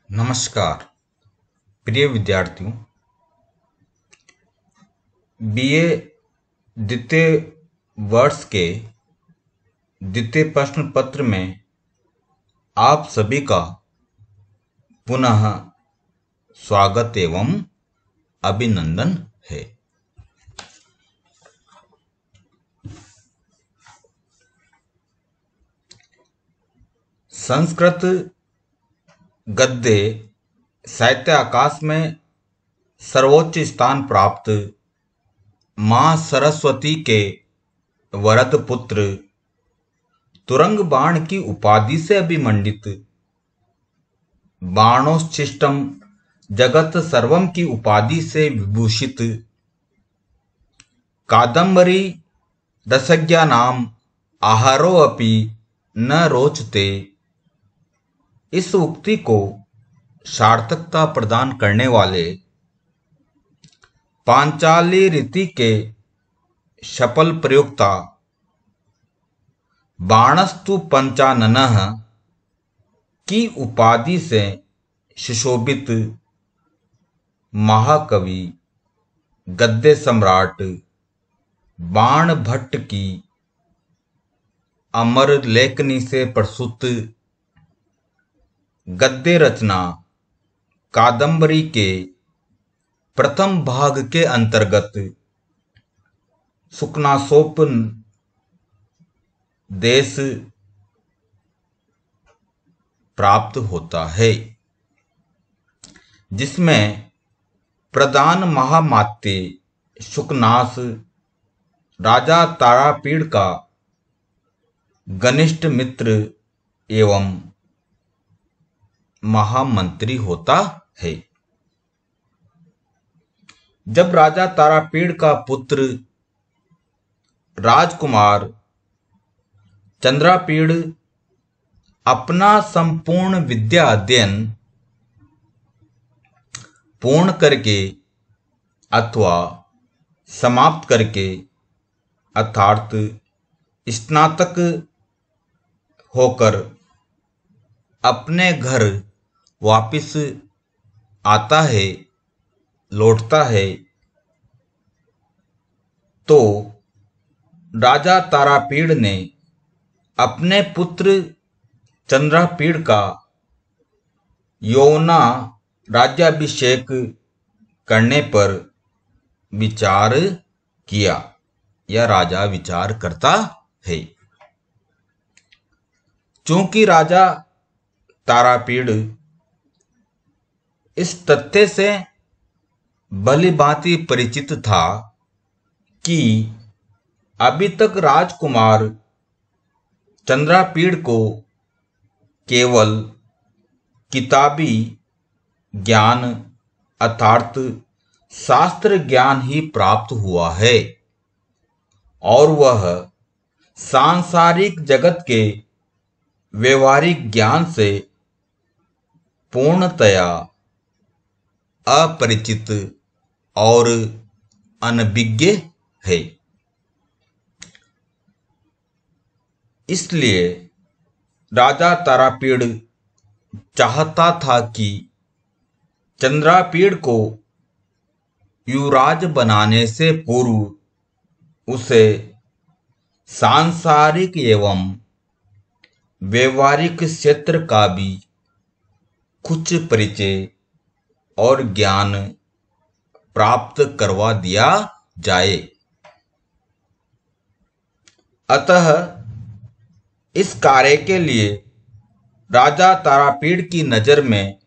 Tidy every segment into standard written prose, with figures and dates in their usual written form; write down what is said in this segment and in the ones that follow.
नमस्कार प्रिय विद्यार्थियों। बीए द्वितीय वर्ष के द्वितीय प्रश्न पत्र में आप सभी का पुनः स्वागत एवं अभिनंदन है। संस्कृत गद्य साहित्य आकाश में सर्वोच्च स्थान प्राप्त मां सरस्वती के वरद पुत्र तुरंग बाण की उपाधि से अभिमंडित बाणोच्छिष्टम जगत सर्वम की उपाधि से विभूषित कादम्बरी रसज्ञा नाम आहारो अपि न रोचते, इस उक्ति को सार्थकता प्रदान करने वाले पांचाली रीति के सफल प्रयोक्ता बाणस्तु पंचाननः की उपाधि से सुशोभित महाकवि गद्य सम्राट बाण भट्ट की अमर लेखनी से प्रसूत गद्य रचना कादम्बरी के प्रथम भाग के अंतर्गत सुकनासोपन देश प्राप्त होता है, जिसमें प्रधान महामात्य सुकनास राजा तारापीड़ का घनिष्ठ मित्र एवं महामंत्री होता है। जब राजा तारापीड़ का पुत्र राजकुमार चंद्रापीड़ अपना संपूर्ण विद्या अध्ययन पूर्ण करके अथवा समाप्त करके अर्थात स्नातक होकर अपने घर वापिस आता है, लौटता है, तो राजा तारापीड़ ने अपने पुत्र चंद्रापीड़ का यौना राज्याभिषेक करने पर विचार किया या राजा विचार करता है। चूंकि राजा तारापीड़ इस तथ्य से भली भांति परिचित था कि अभी तक राजकुमार चंद्रापीड़ को केवल किताबी ज्ञान अर्थात शास्त्र ज्ञान ही प्राप्त हुआ है और वह सांसारिक जगत के व्यवहारिक ज्ञान से पूर्णतया अपरिचित और अनभिज्ञ है। इसलिए राजा तारापीड़ चाहता था कि चंद्रापीड़ को युवराज बनाने से पूर्व उसे सांसारिक एवं व्यवहारिक क्षेत्र का भी कुछ परिचय और ज्ञान प्राप्त करवा दिया जाए। अतः इस कार्य के लिए राजा तारापीड़ की नजर में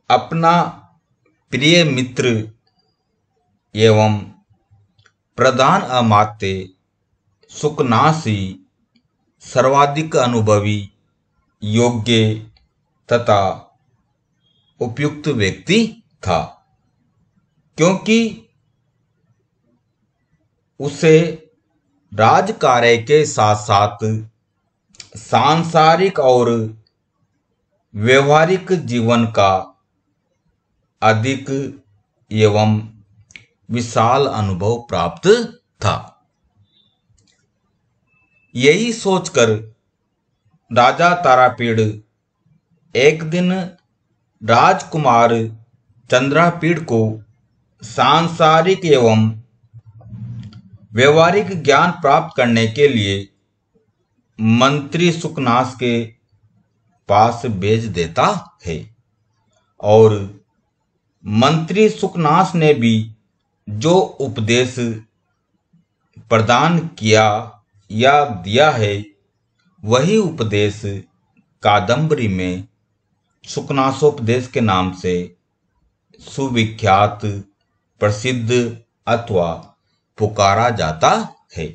अपना प्रिय मित्र एवं प्रधान अमात्य सुकनास ही सर्वाधिक अनुभवी, योग्य तथा उपयुक्त व्यक्ति था, क्योंकि उसे राजकार्य के साथ साथ सांसारिक और व्यवहारिक जीवन का अधिक एवं विशाल अनुभव प्राप्त था। यही सोचकर राजा तारापीड़ एक दिन राजकुमार चंद्रापीड़ को सांसारिक एवं व्यवहारिक ज्ञान प्राप्त करने के लिए मंत्री सुकनास के पास भेज देता है और मंत्री सुकनास ने भी जो उपदेश प्रदान किया या दिया है वही उपदेश कादंबरी में सुकनासोपदेश के नाम से सुविख्यात, प्रसिद्ध अथवा पुकारा जाता है।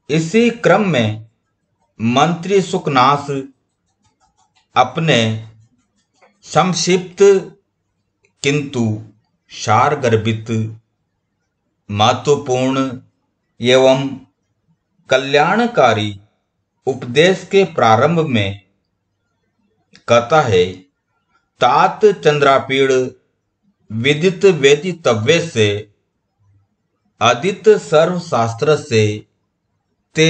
इसी क्रम में मंत्री सुकनास अपने संक्षिप्त किंतु सारगर्भित, महत्वपूर्ण एवं कल्याणकारी उपदेश के प्रारंभ में कहता है, तात चंद्रापीड़ विदित वेदितव्य से अदित सर्वशास्त्र से ते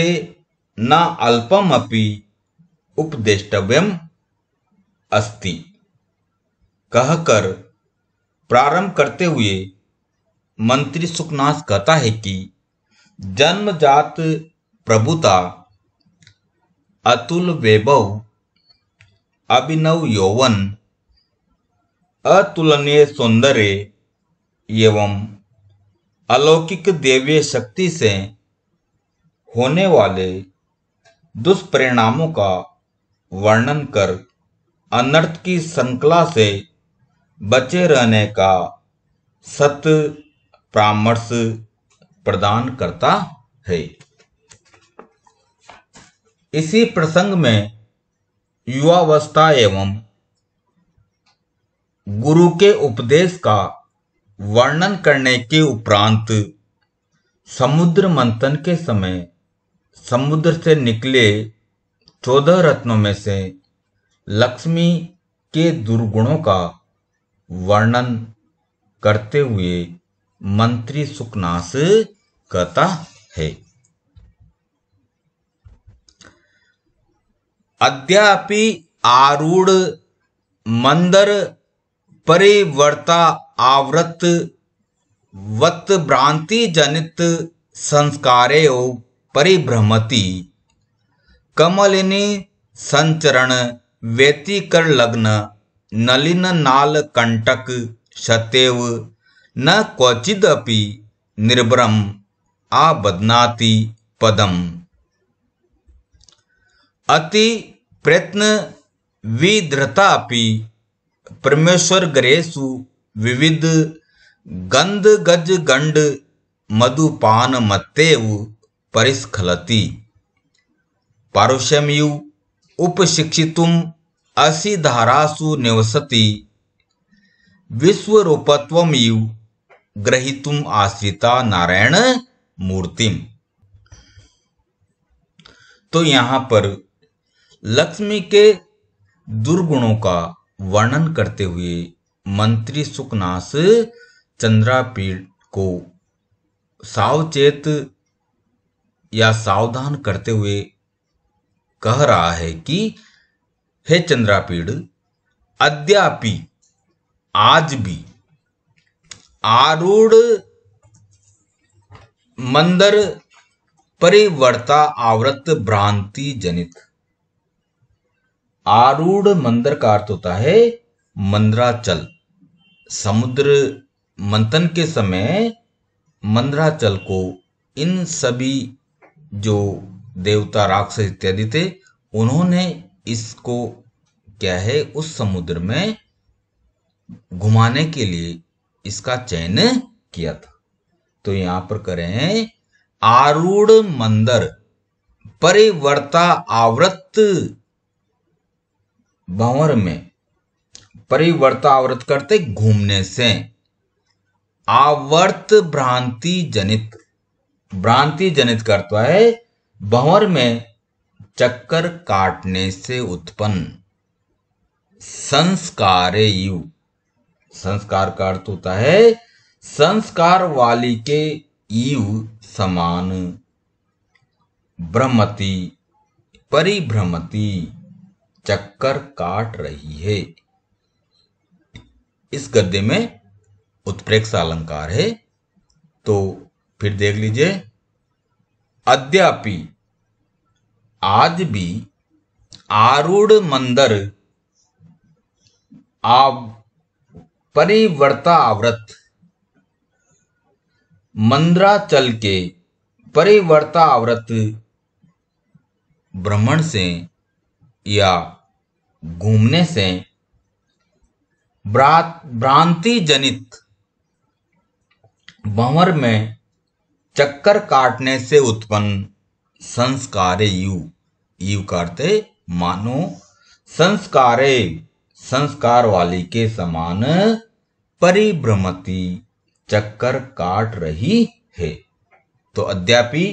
न अल्पमपि उपदेष्टव्यम अस्ति कहकर प्रारंभ करते हुए मंत्री सुकनास कहता है कि जन्मजात प्रभुता, अतुल वैभव, अभिनव यौवन, अतुलनीय सौंदर्य एवं अलौकिक दैवीय शक्ति से होने वाले दुष्परिणामों का वर्णन कर अनर्थ की श्रृंखला से बचे रहने का सत परामर्श प्रदान करता है। इसी प्रसंग में युवावस्था एवं गुरु के उपदेश का वर्णन करने के उपरांत समुद्र मंथन के समय समुद्र से निकले 14 रत्नों में से लक्ष्मी के दुर्गुणों का वर्णन करते हुए मंत्री सुकनास कहता है, अद्यापि आरूढ़ मंदर परिवर्ता आवृत वत भ्रांति जनित संस्कारे परिभ्रमति कमलिनी संचरण व्यतिकर लग्न नलिन नाल कंटक सतेव न क्वचिदपि निर्भरम आबध्नाति पदम अति प्रयत्न विधृतापि परमेश्वर ग्रहेषु विविध गंध गज गंड मधुपान मत्तेव परिस्खलति पारुष्यमयु उपशिक्षितुम असि धारासु निवसति विश्वरूपत्वमयु ग्रहीतुम आश्रिता नारायण मूर्तिम। तो यहाँ पर लक्ष्मी के दुर्गुणों का वर्णन करते हुए मंत्री सुकनास चंद्रापीड़ को सावचेत या सावधान करते हुए कह रहा है कि हे चंद्रापीड़, अद्यापि आज भी आरूढ़ मंदर परिवर्ता आवृत भ्रांति जनित। आरूढ़ मंदर का अर्थ होता है मंदराचल। समुद्र मंथन के समय मंदराचल को इन सभी जो देवता राक्षस इत्यादि थे उन्होंने इसको क्या है उस समुद्र में घुमाने के लिए इसका चयन किया था। तो यहां पर करें आरूढ़ मंदर परिवर्ता आवृत भंवर में परिवर्ता आवृत करते घूमने से आवर्त भ्रांति जनित करता है भंवर में चक्कर काटने से उत्पन्न संस्कारेयु। संस्कार का अर्थ होता है संस्कार वाली के ईव समान भ्रमति परिभ्रमति चक्कर काट रही है। इस गद्य में उत्प्रेक्षा अलंकार है। तो फिर देख लीजिए, अद्यापि आज भी आरूढ़ मंदर परिवर्तावृत मंद्राचल के परिवर्तावृत भ्रमण से या घूमने से भ्रांति जनित भंवर में चक्कर काटने से उत्पन्न संस्कारे यू करते मानो संस्कारे संस्कार वाली के समान परिभ्रमति चक्कर काट रही है। तो अद्यापि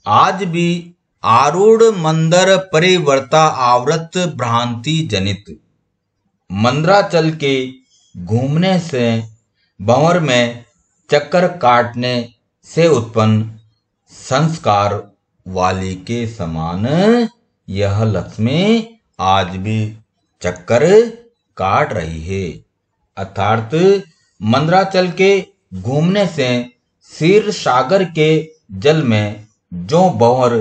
आज भी आरूढ़ मंदर परिवर्ता आवृत भ्रांति जनित मंद्राचल के घूमने से भंवर में चक्कर काटने से उत्पन्न संस्कार वाली के समान यह लक्ष्मी आज भी चक्कर काट रही है। अर्थात मंद्राचल के घूमने से क्षीर सागर के जल में जो भंवर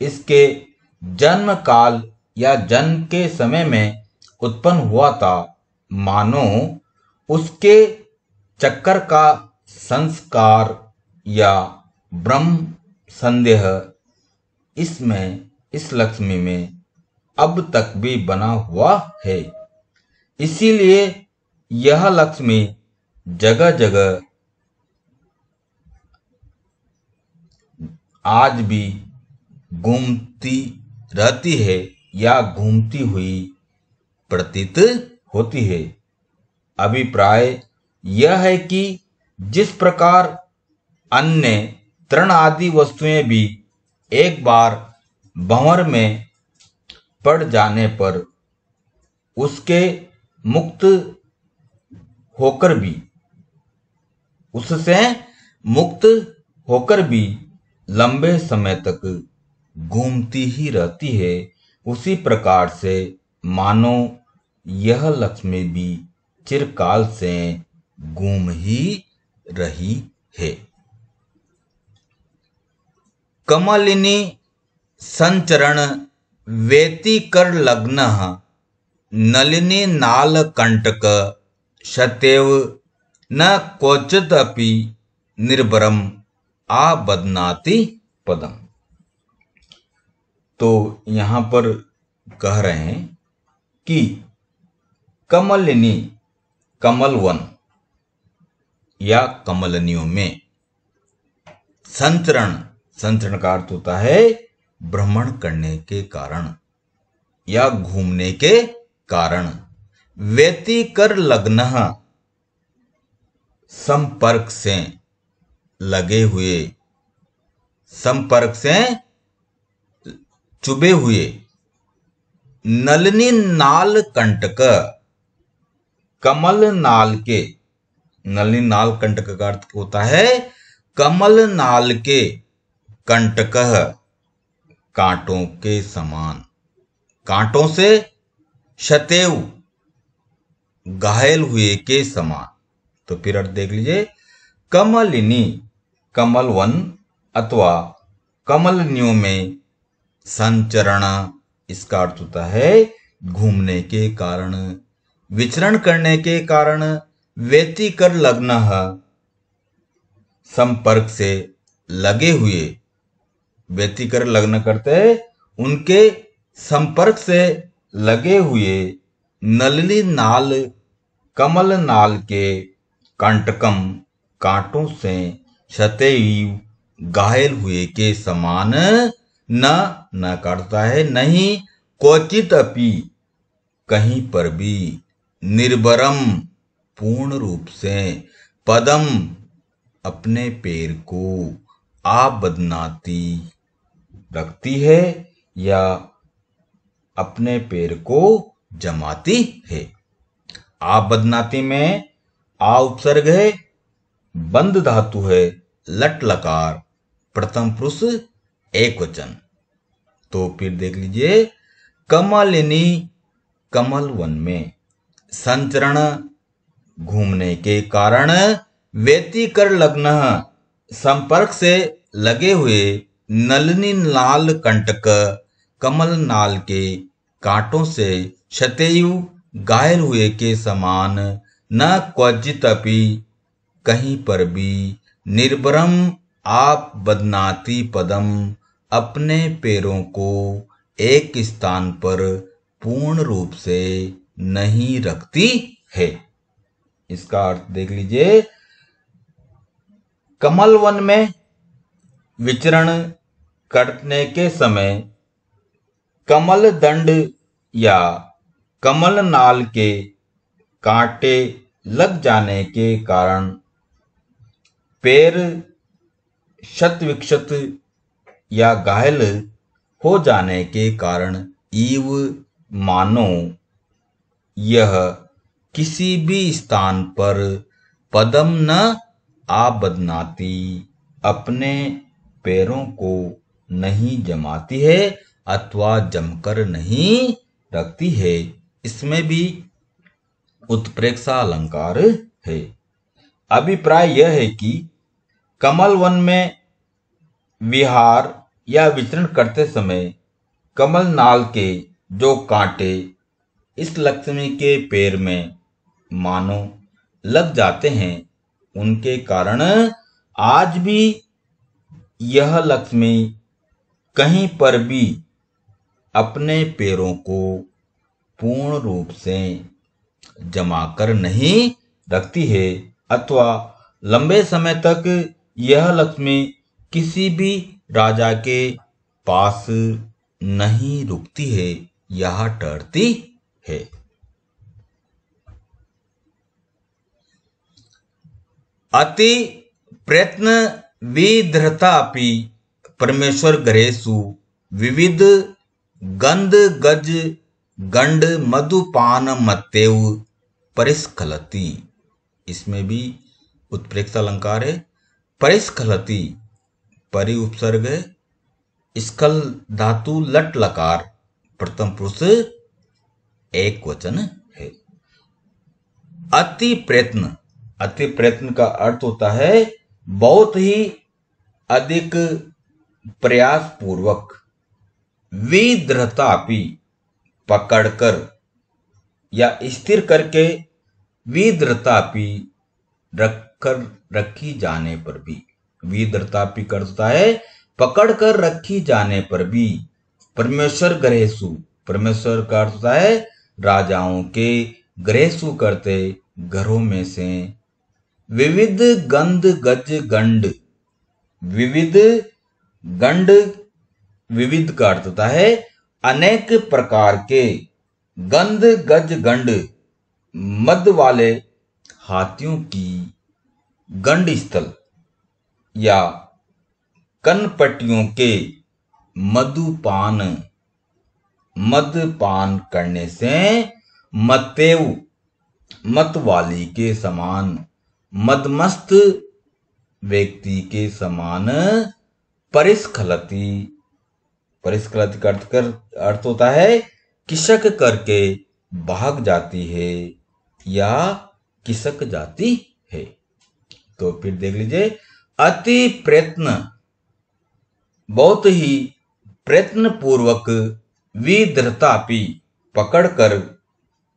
इसके जन्म काल या जन्म के समय में उत्पन्न हुआ था, मानो उसके चक्कर का संस्कार या ब्रह्म संदेह इसमें इस लक्ष्मी में अब तक भी बना हुआ है। इसीलिए यह लक्ष्मी जगह जगह आज भी घूमती रहती है या घूमती हुई प्रतीत होती है। अभिप्राय यह है कि जिस प्रकार अन्य तृण आदि वस्तुएं भी एक बार भंवर में पड़ जाने पर उसके मुक्त होकर भी लंबे समय तक घूमती ही रहती है, उसी प्रकार से मानो यह लक्ष्मी भी चिरकाल से घूम ही रही है। कमलिनी संचरण वेतिकर लग्न नलिनी नाल कंटक शतेव न क्वचिदपि निर्भरम आबध्नाति पदम। तो यहां पर कह रहे हैं कि कमलिनी कमलवन या कमलनियों में संचरण का अर्थ होता है भ्रमण करने के कारण या घूमने के कारण। व्यतिकर लग्न संपर्क से लगे हुए, संपर्क से चुभे हुए। नलिनी नाल कंटक कमल नाल के, नलिनी नाल कंटक का अर्थ होता है कमल नाल के कंटक कांटों के समान, कांटों से शतेव घायल हुए के समान। तो फिर अर्थ देख लीजिए, कमलिनी कमलवन अथवा कमलनियों में संचरण, इसका अर्थ होता है घूमने के कारण, विचरण करने के कारण। व्यतिकर लग्न संपर्क से लगे हुए, व्यतिकर लग्न करते उनके संपर्क से लगे हुए। नलिनी नाल कमल नाल के कंटकम कांटों से शतैव घायल हुए के समान न काटता है, नहीं क्वचित अपि कहीं पर भी, निर्भरम पूर्ण रूप से, पदम अपने पैर को, आबध्नाति रखती है या अपने पैर को जमाती है। आबध्नाति में आ उपसर्ग है, बंद धातु है, लट लकार, प्रथम पुरुष एक वचन। तो फिर देख लीजिए, कमलिनी कमल वन में। संचरण घूमने के कारण व्यतिकर लग्न संपर्क से लगे हुए नलिनी नाल कंटक कमल नाल के कांटों से शतेयु घायल हुए के समान न क्वचितपि कहीं पर भी निर्भरम आप बदनाती पदम अपने पैरों को एक स्थान पर पूर्ण रूप से नहीं रखती है। इसका अर्थ देख लीजिए। कमल वन में विचरण करने के समय कमल दंड या कमल नाल के कांटे लग जाने के कारण पैर क्षत विक्षत या घायल हो जाने के कारण ईव मानो यह किसी भी स्थान पर पदम न आबदनाती अपने पैरों को नहीं जमाती है अथवा जमकर नहीं रखती है। इसमें भी उत्प्रेक्षा अलंकार है। अभिप्राय यह है कि कमल वन में विहार या विचरण करते समय कमल नाल के जो कांटे इस लक्ष्मी के पैर में मानो लग जाते हैं, उनके कारण आज भी यह लक्ष्मी कहीं पर भी अपने पैरों को पूर्ण रूप से जमाकर नहीं रखती है अथवा लंबे समय तक यह लक्ष्मी किसी भी राजा के पास नहीं रुकती है, यह ठहरती है। अति प्रयत्न विधृतापि परमेश्वर ग्रहेषु विविध गंध गज गंड मधुपान मत्तेव परिस्खलति। इसमें भी उत्प्रेक्षा अलंकार है। परिस्खलति परि उपसर्ग है। स्खल धातु लट लकार प्रथम पुरुष एक वचन है। अति प्रयत्न, अति प्रयत्न का अर्थ होता है बहुत ही अधिक प्रयास पूर्वक, विदृढ़तापि पकड़कर या स्थिर करके, विदृढ़तापि रखकर रखी जाने पर भी, विदृढ़तापि का अर्थ होता है पकड़कर रखी जाने पर भी। परमेश्वर ग्रहेषु, परमेश्वर का अर्थ होता है राजाओं के, ग्रहेषु करते घरों में से। विविध गंध गज गंड, विविध गंड, विविध का अर्थ होता है अनेक प्रकार के, गंध गज गंड मद वाले हाथियों की गंड स्थल या कनपटियों के मधुपान, मदपान करने से मत्तेव मत वाली के समान, मदमस्त व्यक्ति के समान। परिस्खलति, परिस्खलति का अर्थ होता है किसक करके भाग जाती है या किसक जाती है। तो फिर देख लीजिए, अति प्रयत्न बहुत ही प्रयत्न पूर्वक, विदृढ़तापि पकड़कर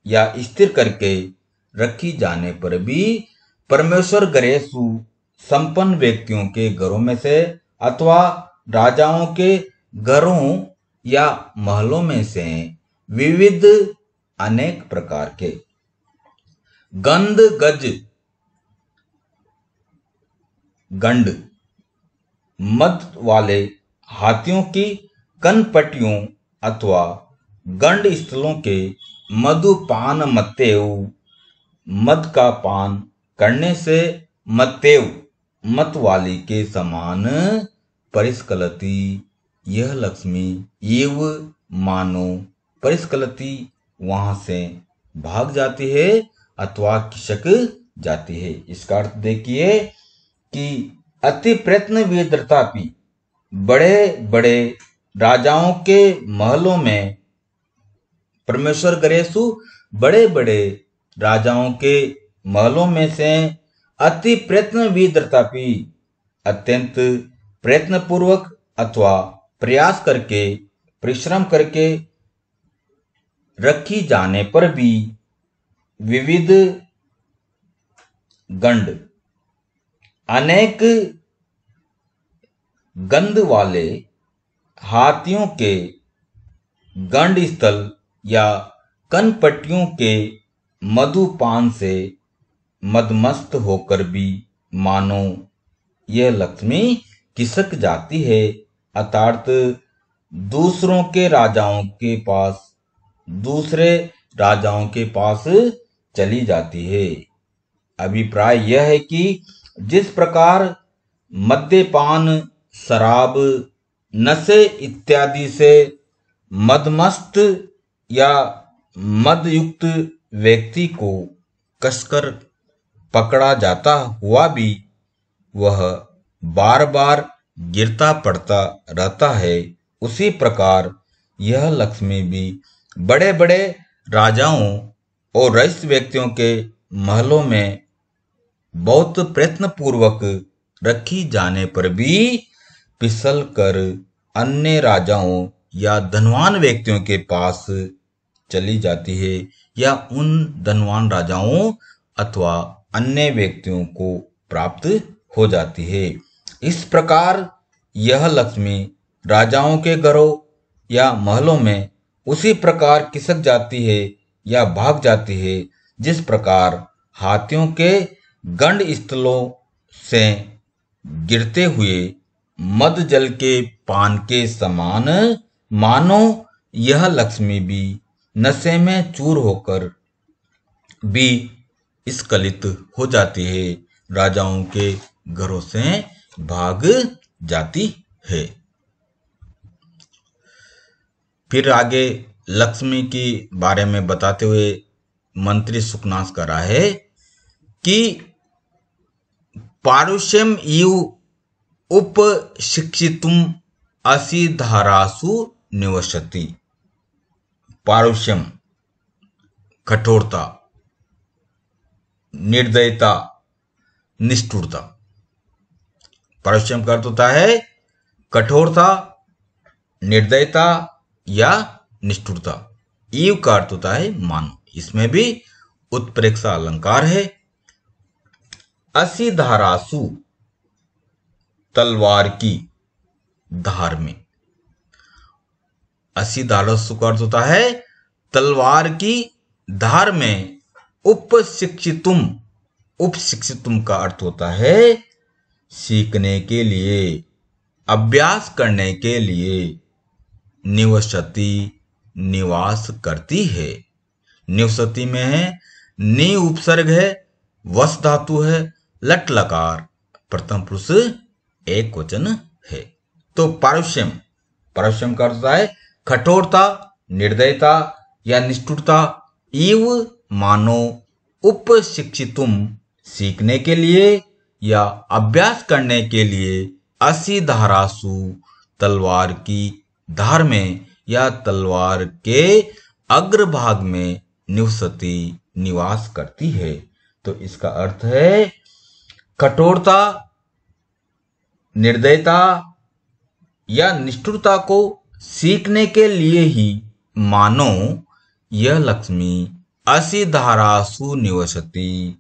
या स्थिर करके रखी जाने पर भी, परमेश्वर ग्रहेषु संपन्न व्यक्तियों के घरों में से अथवा राजाओं के घरों या महलों में से विविध अनेक प्रकार के गंध गज गंड मद वाले हाथियों की कनपटियों अथवा गंड स्थलों के मधुपान मत्तेव, मद का पान करने से मत्तेव मत वाली के समान। परिस्खलति यह लक्ष्मी एव मानो, परिस्खलति वहां से भाग जाती है अथवा खिसक जाती है। इसका अर्थ देखिए कि अति प्रयत्न विदृढ़तापि, बड़े बड़े राजाओं के महलों में परमेश्वर गरेशु बड़े बड़े राजाओं के महलों में से अति प्रयत्न विद्रतापी अत्यंत प्रयत्न पूर्वक अथवा प्रयास करके परिश्रम करके रखी जाने पर भी विविध गंड अनेक गंध वाले हाथियों के गंड स्थल या कनपट्टियों के मधुपान से मदमस्त होकर भी मानो यह लक्ष्मी खिसक जाती है, अर्थात दूसरे राजाओं के पास चली जाती है। अभिप्राय यह है कि जिस प्रकार मद्यपान, शराब, नशे इत्यादि से मदमस्त या मदयुक्त व्यक्ति को कसकर पकड़ा जाता हुआ भी वह बार बार गिरता पड़ता रहता है, उसी प्रकार यह लक्ष्मी भी बड़े बड़े राजाओं और रईस व्यक्तियों के महलों में बहुत प्रयत्न पूर्वक रखी जाने पर भी फिसल कर अन्य राजाओं या धनवान व्यक्तियों के पास चली जाती है, या उन धनवान राजाओं अथवा अन्य व्यक्तियों को प्राप्त हो जाती है। इस प्रकार यह लक्ष्मी राजाओं के घरों या महलों में उसी प्रकार खिसक जाती है या भाग जाती है जिस प्रकार हाथियों के गंड स्थलों से गिरते हुए मद जल के पान के समान मानो यह लक्ष्मी भी नशे में चूर होकर भी स्खलित हो जाती है, राजाओं के घरों से भाग जाती है। फिर आगे लक्ष्मी की बारे में बताते हुए मंत्री सुकनास कर रहा है कि पारुष्यम इव उपशिक्षितुम असिधारासु निवसति। पारुष्यम कठोरता, निर्दयता, निष्ठुरता। पारुष्यम का अर्थ होता है कठोरता, निर्दयता या निष्ठुरता। ईव का अर्थ होता है मानो, इसमें भी उत्प्रेक्षा अलंकार है। असिधारासु तलवार की धार में। असिधारासु का अर्थ होता है तलवार की धार में। उपशिक्षितुम, उपशिक्षितुम का अर्थ होता है सीखने के लिए, अभ्यास करने के लिए। निवसति, निवास करती है। निवसति में है नि उपसर्ग है, वस धातु है, लट लकार, प्रथम पुरुष एक वचन है। तो पारुष्यम, पारुष्यम का अर्थ होता है कठोरता, निर्दयता या निष्ठुरता। इव मानो, उपशिक्षितुम सीखने के लिए या अभ्यास करने के लिए, असिधारासु तलवार की धार में या तलवार के अग्रभाग में निवसति निवास करती है। तो इसका अर्थ है कठोरता, निर्दयता या निष्ठुरता को सीखने के लिए ही मानो यह लक्ष्मी असिधारासु निवसति,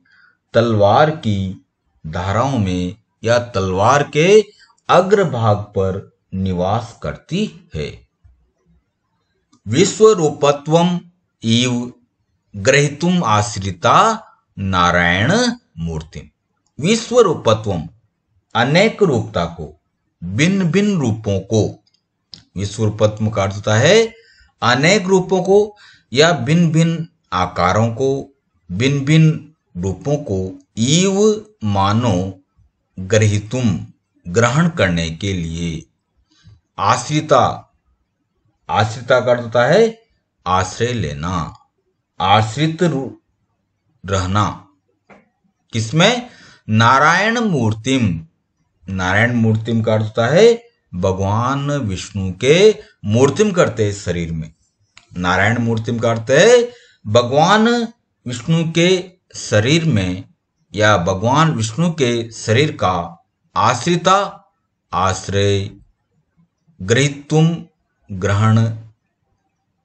तलवार की धाराओं में या तलवार के अग्रभाग पर निवास करती है। विश्वरूपत्वम इव ग्रहीतुम आश्रिता नारायण मूर्ति। विश्वरूपत्वम अनेक रूपता को, भिन्न भिन्न रूपों को। विश्वरूपत्व का अर्थ होता है अनेक रूपों को या भिन्न भिन्न आकारों को, भिन्न भिन्न रूपों को। ईव मानो ग्रहीतुम ग्रहण करने के लिए। आश्रिता, आश्रिता का अर्थ होता है आश्रय लेना, आश्रित रहना। किसमें? नारायण मूर्तिम। नारायण मूर्तिम का अर्थ होता है भगवान विष्णु के मूर्तिम करते शरीर में। नारायण मूर्तिम का अर्थ है भगवान विष्णु के शरीर में या भगवान विष्णु के शरीर का आश्रिता आश्रय गृहीतुम ग्रहण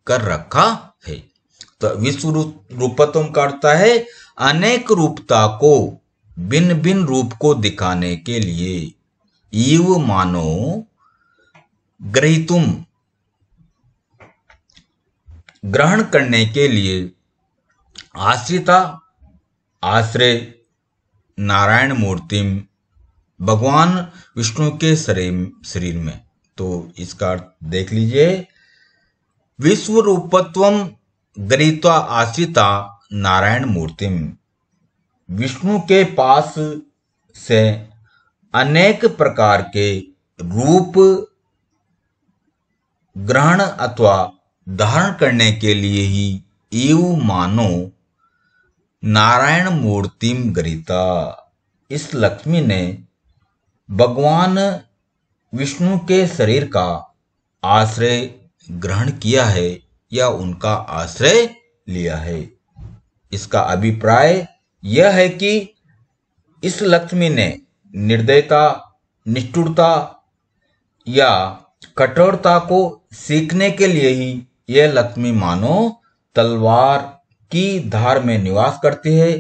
कर रखा है। तो विश्व रूपत्वम का अर्थ है अनेक रूपता को भिन्न भिन्न रूप को दिखाने के लिए इव मानो गृहीतुम ग्रहण करने के लिए आश्रिता आश्रय नारायण मूर्तिम भगवान विष्णु के शरीर में। तो इसका अर्थ देख लीजिए, विश्व रूपत्वम गृहीत्वा आश्रिता नारायण मूर्तिम, विष्णु के पास से अनेक प्रकार के रूप ग्रहण अथवा धारण करने के लिए ही इव मानो नारायण मूर्तिम गृहीता, इस लक्ष्मी ने भगवान विष्णु के शरीर का आश्रय ग्रहण किया है या उनका आश्रय लिया है। इसका अभिप्राय यह है कि इस लक्ष्मी ने निर्दयता, निष्ठुरता या कठोरता को सीखने के लिए ही यह लक्ष्मी मानो तलवार की धार में निवास करती है।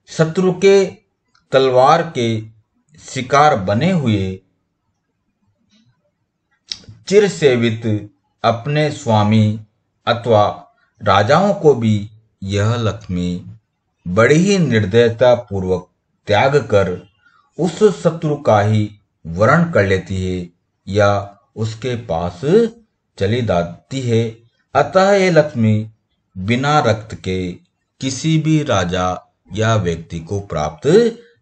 शत्रु के तलवार के शिकार बने हुए चिर सेवित अपने स्वामी अथवा राजाओं को भी यह लक्ष्मी बड़ी ही निर्दयता पूर्वक त्याग कर उस शत्रु का ही वरण कर लेती है या उसके पास चली जाती है। अतः ये लक्ष्मी बिना रक्त के किसी भी राजा या व्यक्ति को प्राप्त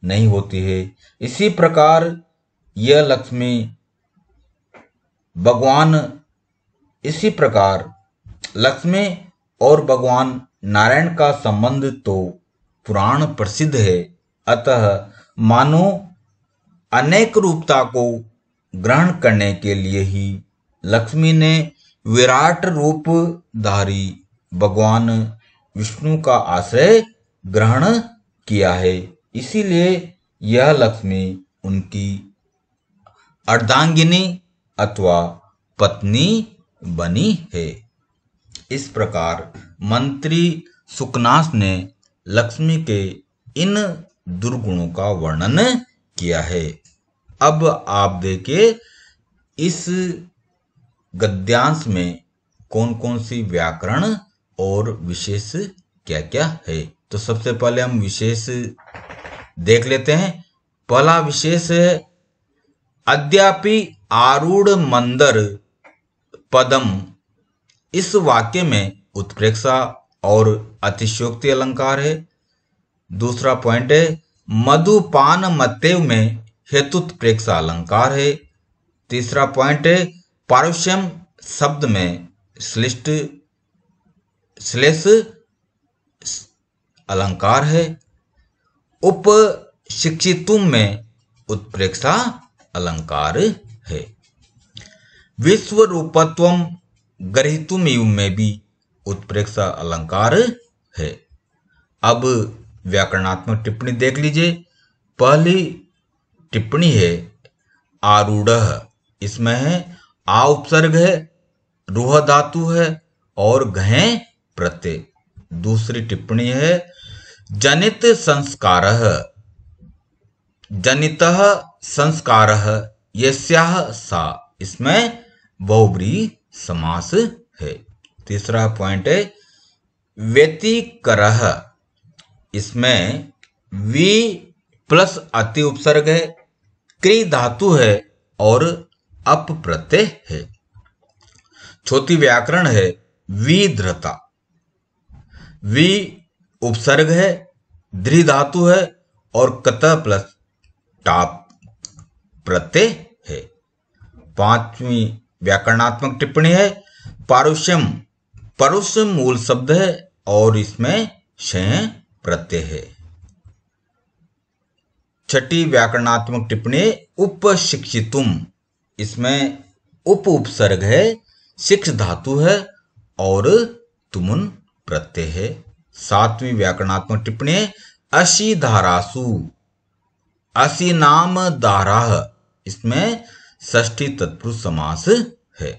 नहीं होती है। इसी प्रकार यह लक्ष्मी लक्ष्मी और भगवान नारायण का संबंध तो पुराण प्रसिद्ध है। अतः मानो अनेक रूपता को ग्रहण करने के लिए ही लक्ष्मी ने विराट रूपधारी भगवान विष्णु का आश्रय ग्रहण किया है। इसीलिए यह लक्ष्मी उनकी अर्धांगिनी अथवा पत्नी बनी है। इस प्रकार मंत्री सुकनास ने लक्ष्मी के इन दुर्गुणों का वर्णन किया है। अब आप देखिए इस गद्यांश में कौन कौन सी व्याकरण और विशेष क्या क्या है। तो सबसे पहले हम विशेष देख लेते हैं। पहला विशेष है अद्यापि आरूढ़ मंदर पदम। इस वाक्य में उत्प्रेक्षा और अतिशयोक्ति अलंकार है। दूसरा पॉइंट है मधुपान मतेव में हेतुत्प्रेक्षा अलंकार है। तीसरा पॉइंट है पारुष्यम शब्द में श्लिष्ट श्लेष अलंकार है। उपशिक्षितुम में उत्प्रेक्षा अलंकार है। विश्व रूपत्वम गृहीतुम में भी उत्प्रेक्षा अलंकार है। अब व्याकरणात्मक टिप्पणी देख लीजिए। पहली टिप्पणी है आरूढ़, इसमें है आ उपसर्ग है, रूह धातु है और घ प्रत्यय। दूसरी टिप्पणी है जनित संस्कारः, जनितः संस्कारः यस्याः सा, इसमें बहुब्रीहि समास है। तीसरा पॉइंट है व्यतिकरः, इसमें वी प्लस अति उपसर्ग है, क्री धातु है और अप प्रत्यय है। चौथी व्याकरण है विधृता, वी उपसर्ग है, द्रि धातु है और कत प्लस टाप प्रत्यय है। पांचवी व्याकरणात्मक टिप्पणी है पारुष्यम, परुष्यम मूल शब्द है और इसमें शय प्रत्यय है। छठी व्याकरणात्मक टिप्पणी उपशिक्षितुम, इसमें उप उपसर्ग है, शिक्ष धातु है और तुमुन प्रत्यय है। 7वीं व्याकरणात्मक टिप्पणी है असी धारासु, असी नाम धाराह, इसमें षष्ठी तत्पुरुष समास है।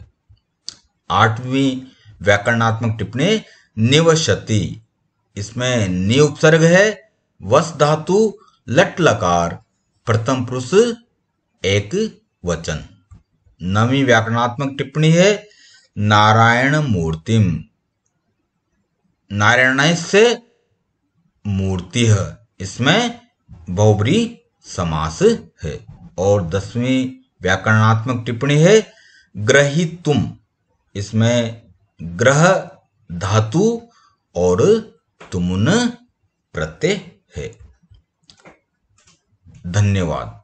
8वीं व्याकरणात्मक टिप्पणी निवसति, इसमें नि उपसर्ग है, वस धातु, लट लकार, प्रथम पुरुष एक वचन। 9वीं व्याकरणात्मक टिप्पणी है नारायण मूर्तिम, नारायण से मूर्ति है, इसमें बहुब्री समास है। और 10वीं व्याकरणात्मक टिप्पणी है ग्रहीतुम, इसमें ग्रह धातु और तुमुन प्रत्यय है। धन्यवाद।